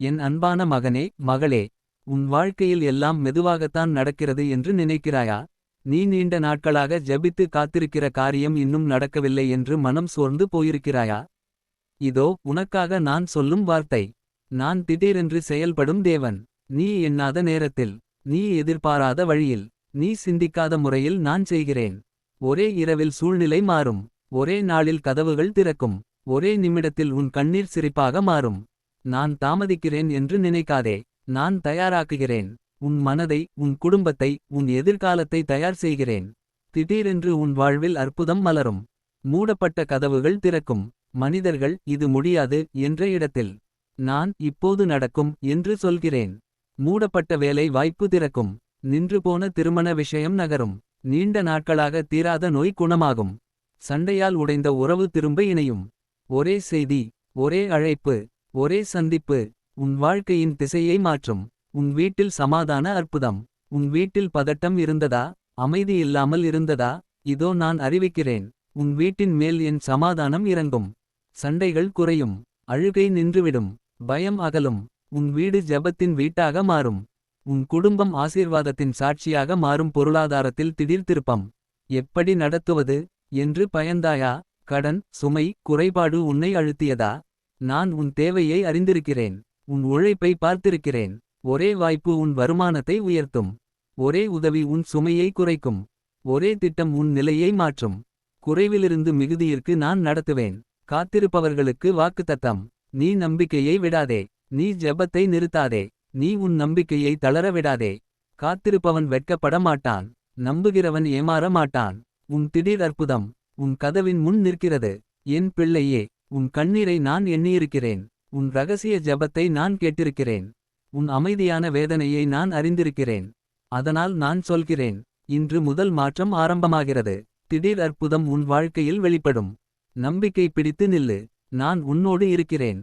என் அன்பான மகனே மகளே. உன் வாழ்க்கையில் எல்லாம் மெதுவாகத்தான் நடக்கிறது என்று நினைக்கிறாயா. நீ நீண்ட நாட்களாக ஜெபித்து காத்திருக்கிற காரியம் இன்னும் நடக்கவில்லை என்று மனம் சோர்ந்து போயிருக்கிறாயா. இதோ உனக்காக நான் சொல்லும் வார்த்தை. நான் திடீரென்று செயல்படும் தேவன். நீ எண்ணாத நேரத்தில், நீ எதிர்பாராத வழியில், நீ சிந்திக்காத முறையில் நான் செய்கிறேன். ஒரே இரவில் சூழ்நிலை மாறும். ஒரே நாளில் கதவுகள் திறக்கும். ஒரே நிமிடத்தில் உன் கண்ணீர் சிரிப்பாக மாறும். நான் தாமதிக்கிறேன் என்று நினைக்காதே. நான் தயாராக்குகிறேன். உன் மனதை, உன் குடும்பத்தை, உன் எதிர்காலத்தை தயார் செய்கிறேன். திடீரென்று உன் வாழ்வில் அற்புதம் மலரும். மூடப்பட்ட கதவுகள் திறக்கும். மனிதர்கள் இது முடியாது என்ற இடத்தில், நான் இப்போது நடக்கும் என்று சொல்கிறேன். மூடப்பட்ட வேலை வாய்ப்பு திறக்கும். நின்று போன திருமண விஷயம் நகரும். நீண்ட நாட்களாக தீராத நோய் குணமாகும். சண்டையால் உடைந்த உறவு திரும்ப இணையும். ஒரே செய்தி, ஒரே அழைப்பு, ஒரே சந்திப்பு உன் வாழ்க்கையின் திசையை மாற்றும். உன் வீட்டில் சமாதான அற்புதம். உன் வீட்டில் பதட்டம் இருந்ததா, அமைதி இல்லாமல் இருந்ததா. இதோ நான் அறிவிக்கிறேன். உன் வீட்டின் மேல் என் சமாதானம் இறங்கும். சண்டைகள் குறையும். அழுகை நின்றுவிடும். பயம் அகலும். உன் வீடு ஜெபத்தின் வீட்டாக மாறும். உன் குடும்பம் ஆசீர்வாதத்தின் சாட்சியாக மாறும். பொருளாதாரத்தில் திடீர் திருப்பம். எப்படி நடத்துவது என்று பயந்தாயா. கடன், சுமை, குறைபாடு உன்னை அழுத்தியதா. நான் உன் தேவையை அறிந்திருக்கிறேன். உன் உழைப்பை பார்த்திருக்கிறேன். ஒரே வாய்ப்பு உன் வருமானத்தை உயர்த்தும். ஒரே உதவி உன் சுமையை குறைக்கும். ஒரே திட்டம் உன் நிலையை மாற்றும். குறைவிலிருந்து மிகுதியிற்கு நான் நடத்துவேன். காத்திருப்பவர்களுக்கு வாக்குத்தத்தம். நீ நம்பிக்கையை விடாதே. நீ ஜெபத்தை நிறுத்தாதே. நீ உன் நம்பிக்கையை தளர விடாதே. காத்திருப்பவன் வெட்கப்பட மாட்டான். நம்புகிறவன் ஏமாற மாட்டான். உன் திடீர் அற்புதம் உன் கதவின் முன் நிற்கிறது. என் பிள்ளையே, உன் கண்ணீரை நான் எண்ணியிருக்கிறேன். உன் ரகசிய ஜெபத்தை நான் கேட்டிருக்கிறேன். உன் அமைதியான வேதனையை நான் அறிந்திருக்கிறேன். அதனால் நான் சொல்கிறேன், இன்று முதல் மாற்றம் ஆரம்பமாகிறது. திடீர் அற்புதம் உன் வாழ்க்கையில் வெளிப்படும். நம்பிக்கை பிடித்து நில்லு. நான் உன்னோடு இருக்கிறேன்.